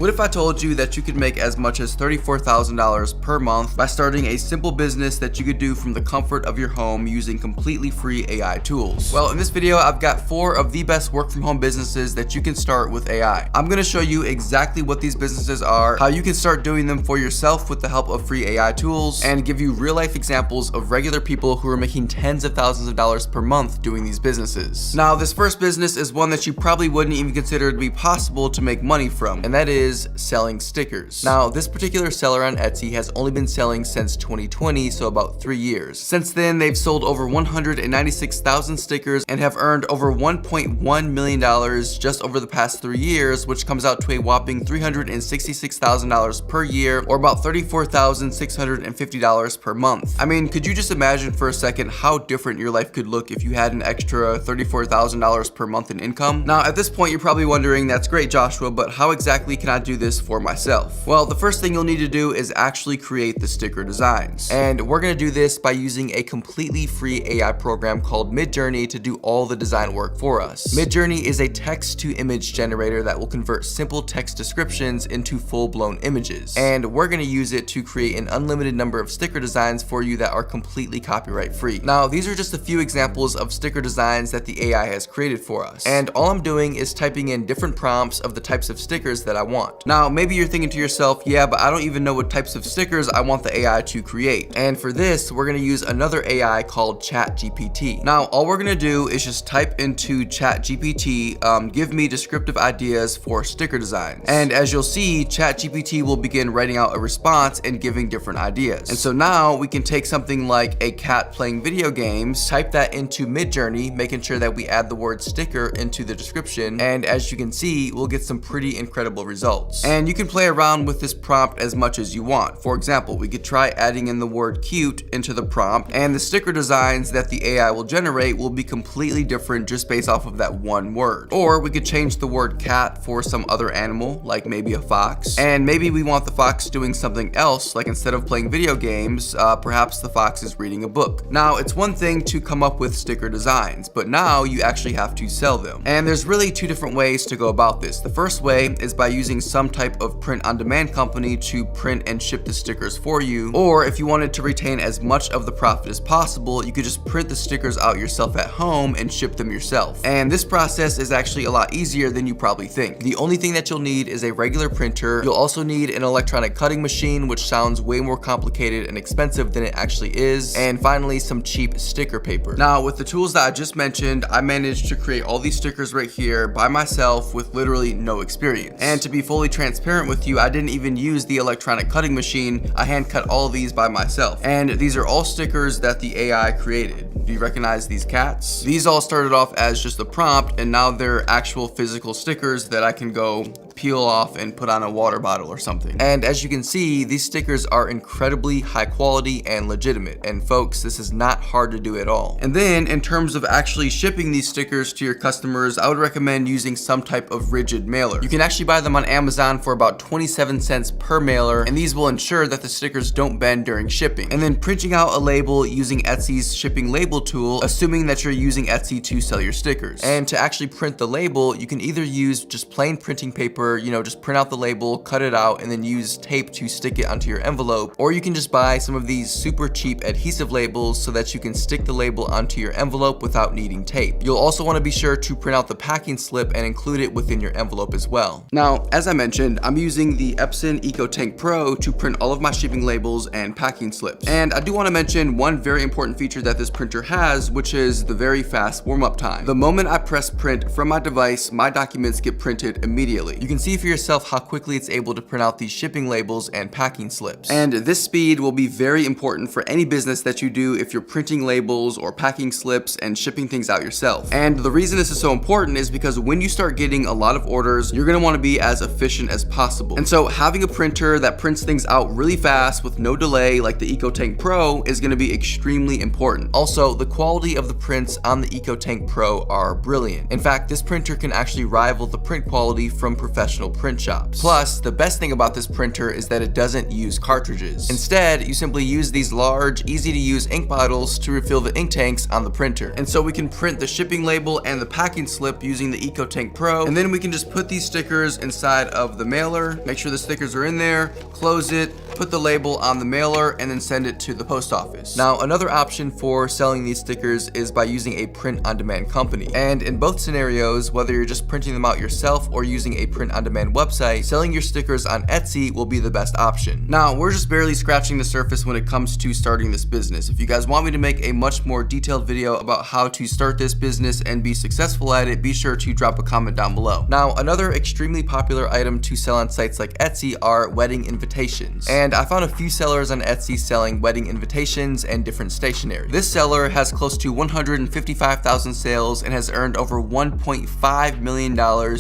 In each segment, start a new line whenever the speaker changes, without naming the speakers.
What if I told you that you could make as much as $34,000 per month by starting a simple business that you could do from the comfort of your home using completely free AI tools? Well, in this video, I've got 4 of the best work from home businesses that you can start with AI. I'm gonna show you exactly what these businesses are, how you can start doing them for yourself with the help of free AI tools, and give you real life examples of regular people who are making tens of thousands of dollars per month doing these businesses. Now, this first business is one that you probably wouldn't even consider to be possible to make money from, and that is selling stickers. Now, this particular seller on Etsy has only been selling since 2020, so about 3 years. Since then, they've sold over 196,000 stickers and have earned over $1.1 million just over the past 3 years, which comes out to a whopping $366,000 per year, or about $34,650 per month. I mean, could you just imagine for a second how different your life could look if you had an extra $34,000 per month in income? Now, at this point, you're probably wondering, that's great, Joshua, but how exactly can I do this for myself? Well, the first thing you'll need to do is actually create the sticker designs. And we're gonna do this by using a completely free AI program called Midjourney to do all the design work for us. Midjourney is a text-to-image generator that will convert simple text descriptions into full-blown images. And we're gonna use it to create an unlimited number of sticker designs for you that are completely copyright free. Now, these are just a few examples of sticker designs that the AI has created for us. And all I'm doing is typing in different prompts of the types of stickers that I want. Now, maybe you're thinking to yourself, yeah, but I don't even know what types of stickers I want the AI to create. And for this, we're gonna use another AI called ChatGPT. Now, all we're gonna do is just type into ChatGPT, give me descriptive ideas for sticker designs. And as you'll see, ChatGPT will begin writing out a response and giving different ideas. And so now we can take something like a cat playing video games, type that into Midjourney, making sure that we add the word sticker into the description, and as you can see, we'll get some pretty incredible results. And you can play around with this prompt as much as you want. For example, we could try adding in the word cute into the prompt, and the sticker designs that the AI will generate will be completely different just based off of that one word. Or we could change the word cat for some other animal, like maybe a fox, and maybe we want the fox doing something else, like instead of playing video games, perhaps the fox is reading a book. Now, it's one thing to come up with sticker designs, but now you actually have to sell them. And there's really 2 different ways to go about this. The first way is by using some type of print-on-demand company to print and ship the stickers for you, or if you wanted to retain as much of the profit as possible, you could just print the stickers out yourself at home and ship them yourself. And this process is actually a lot easier than you probably think. The only thing that you'll need is a regular printer. You'll also need an electronic cutting machine, which sounds way more complicated and expensive than it actually is, and finally some cheap sticker paper. Now, with the tools that I just mentioned, I managed to create all these stickers right here by myself with literally no experience. And to be fully transparent with you, I didn't even use the electronic cutting machine. I hand cut all of these by myself. And these are all stickers that the AI created. Do you recognize these cats? These all started off as just a prompt, and now they're actual physical stickers that I can go peel off and put on a water bottle or something. And as you can see, these stickers are incredibly high quality and legitimate. And folks, this is not hard to do at all. And then in terms of actually shipping these stickers to your customers, I would recommend using some type of rigid mailer. You can actually buy them on Amazon for about 27 cents per mailer, and these will ensure that the stickers don't bend during shipping. And then printing out a label using Etsy's shipping label tool, assuming that you're using Etsy to sell your stickers. And to actually print the label, you can either use just plain printing paper, just print out the label, cut it out, and then use tape to stick it onto your envelope, or you can just buy some of these super cheap adhesive labels so that you can stick the label onto your envelope without needing tape. You'll also want to be sure to print out the packing slip and include it within your envelope as well. Now, as I mentioned, I'm using the Epson EcoTank Pro to print all of my shipping labels and packing slips. And I do want to mention one very important feature that this printer has, which is the very fast warm-up time. The moment I press print from my device, my documents get printed immediately. You can see for yourself how quickly it's able to print out these shipping labels and packing slips. And this speed will be very important for any business that you do if you're printing labels or packing slips and shipping things out yourself. And the reason this is so important is because when you start getting a lot of orders, you're gonna wanna be as efficient as possible. And so having a printer that prints things out really fast with no delay like the EcoTank Pro is gonna be extremely important. Also, the quality of the prints on the EcoTank Pro are brilliant. In fact, this printer can actually rival the print quality from professional professional print shops. Plus, the best thing about this printer is that it doesn't use cartridges. Instead, you simply use these large, easy to use ink bottles to refill the ink tanks on the printer. And so we can print the shipping label and the packing slip using the EcoTank Pro, and then we can just put these stickers inside of the mailer, make sure the stickers are in there, close it, put the label on the mailer, and then send it to the post office. Now, another option for selling these stickers is by using a print-on-demand company. And in both scenarios, whether you're just printing them out yourself or using a print-on-demand website, selling your stickers on Etsy will be the best option. Now, we're just barely scratching the surface when it comes to starting this business. If you guys want me to make a much more detailed video about how to start this business and be successful at it, be sure to drop a comment down below. Now, another extremely popular item to sell on sites like Etsy are wedding invitations. And I found a few sellers on Etsy selling wedding invitations and different stationery. This seller has close to 155,000 sales and has earned over $1.5 million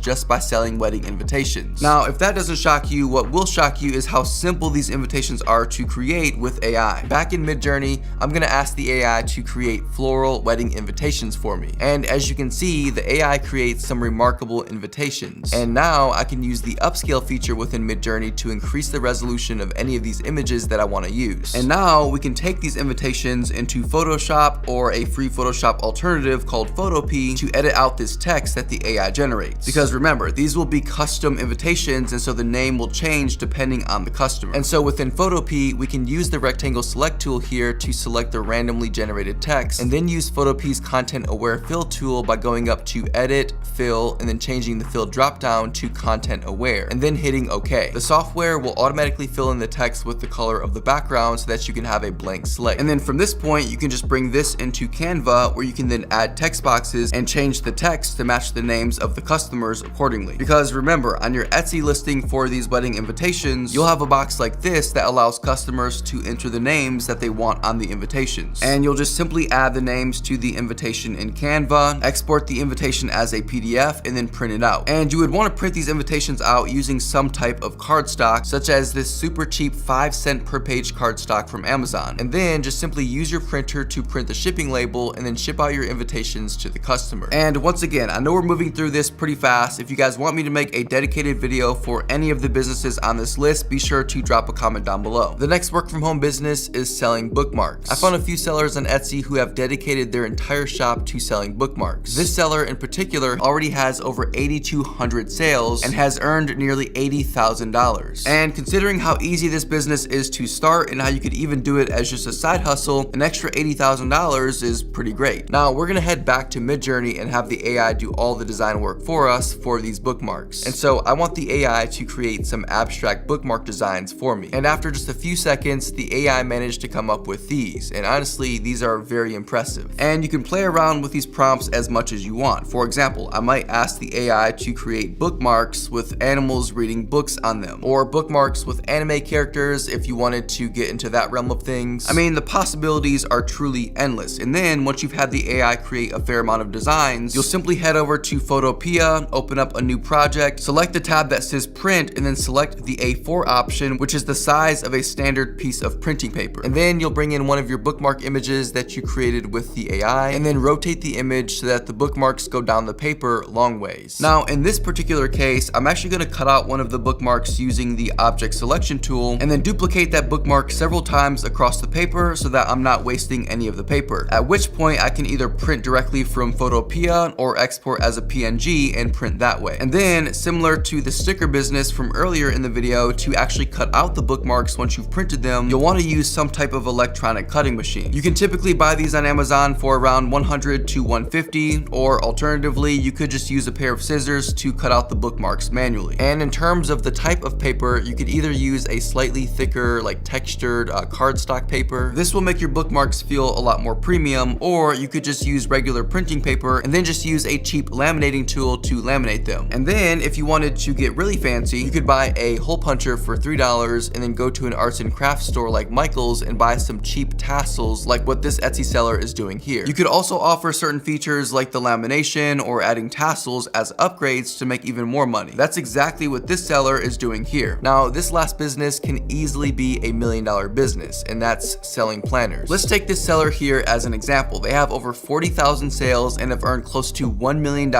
just by selling wedding invitations. Now, if that doesn't shock you, what will shock you is how simple these invitations are to create with AI. Back in Midjourney, I'm gonna ask the AI to create floral wedding invitations for me. And as you can see, the AI creates some remarkable invitations. And now I can use the upscale feature within Midjourney to increase the resolution of any of these images that I want to use. And now we can take these invitations into Photoshop or a free Photoshop alternative called Photopea to edit out this text that the AI generates. Because remember, these will be custom invitations, and so the name will change depending on the customer. And so within Photopea, we can use the rectangle select tool here to select the randomly generated text, and then use Photopea's content aware fill tool by going up to edit, fill, and then changing the fill drop down to content aware, and then hitting OK. The software will automatically fill in the text with the color of the background so that you can have a blank slate. And then from this point, you can just bring this into Canva, where you can then add text boxes and change the text to match the names of the customers accordingly. Because remember, on your Etsy listing for these wedding invitations, you'll have a box like this that allows customers to enter the names that they want on the invitations. And you'll just simply add the names to the invitation in Canva, export the invitation as a PDF, and then print it out. And you would want to print these invitations out using some type of cardstock, such as this super cheap 5-cent per page cardstock from Amazon. And then just simply use your printer to print the shipping label and then ship out your invitations to the customer. And once again, I know we're moving through this pretty fast. If you guys want me to make a dedicated video for any of the businesses on this list, be sure to drop a comment down below. The next work from home business is selling bookmarks. I found a few sellers on Etsy who have dedicated their entire shop to selling bookmarks. This seller in particular already has over 8,200 sales and has earned nearly $80,000. And considering how easy this business is to start and how you could even do it as just a side hustle, an extra $80,000 is pretty great. Now we're gonna head back to Midjourney and have the AI do all the design work for us for these bookmarks. And so I want the AI to create some abstract bookmark designs for me. And after just a few seconds, the AI managed to come up with these. And honestly, these are very impressive. And you can play around with these prompts as much as you want. For example, I might ask the AI to create bookmarks with animals reading books on them, or bookmarks with anime characters if you wanted to get into that realm of things. I mean, the possibilities are truly endless. And then once you've had the AI create a fair amount of designs, you'll simply head over to Photopea, open up a new project, select the tab that says print, and then select the A4 option, which is the size of a standard piece of printing paper. And then you'll bring in one of your bookmark images that you created with the AI, and then rotate the image so that the bookmarks go down the paper long ways. Now, in this particular case, I'm actually going to cut out one of the bookmarks using the object selection tool, and then duplicate that bookmark several times across the paper so that I'm not wasting any of the paper. At which point I can either print directly from Photopea or export as a PNG and print that way. And then, similar to the sticker business from earlier in the video, to actually cut out the bookmarks once you've printed them, you'll want to use some type of electronic cutting machine. You can typically buy these on Amazon for around $100 to $150, or alternatively, you could just use a pair of scissors to cut out the bookmarks manually. And in terms of the type of paper, you could either use a slightly thicker, like textured cardstock paper. This will make your bookmarks feel a lot more premium, or you could just use regular printing paper and then just use a cheap laminating tool to laminate them. And then if you wanted to get really fancy, you could buy a hole puncher for $3 and then go to an arts and crafts store like Michael's and buy some cheap tassels like what this Etsy seller is doing here. You could also offer certain features like the lamination or adding tassels as upgrades to make even more money. That's exactly what this seller is doing here. Now, this last business can easily be $1 million business, and that's selling planners. Let's take this seller here as an example. They have over 40,000 sales and have earned close to $1 million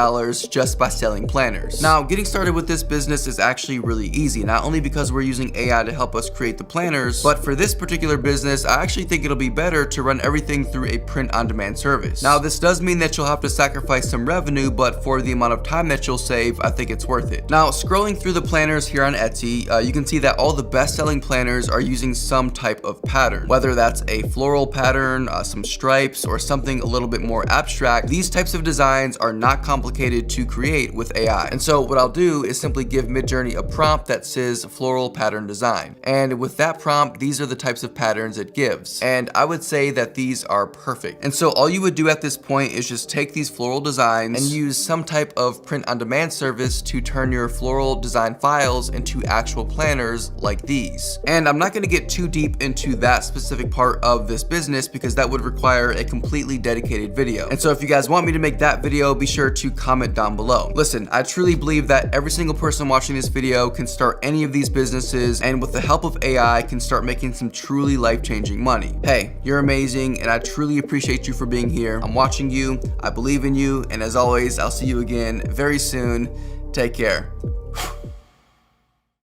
just by selling planners. Now, getting getting started with this business is actually really easy, not only because we're using AI to help us create the planners, but for this particular business, I actually think it'll be better to run everything through a print-on-demand service. Now, this does mean that you'll have to sacrifice some revenue, but for the amount of time that you'll save, I think it's worth it. Now, scrolling through the planners here on Etsy, you can see that all the best-selling planners are using some type of pattern, whether that's a floral pattern, some stripes, or something a little bit more abstract. These types of designs are not complicated to create with AI. And so what I'll do is simply give Midjourney a prompt that says floral pattern design. And with that prompt, these are the types of patterns it gives. And I would say that these are perfect. And so all you would do at this point is just take these floral designs and use some type of print-on-demand service to turn your floral design files into actual planners like these. And I'm not going to get too deep into that specific part of this business because that would require a completely dedicated video. And so if you guys want me to make that video, be sure to comment down below. Listen, I truly believe that every single person watching this video can start any of these businesses, and with the help of AI can start making some truly life-changing money. Hey, you're amazing, and I truly appreciate you for being here. I'm watching you, I believe in you, and as always, I'll see you again very soon. Take care.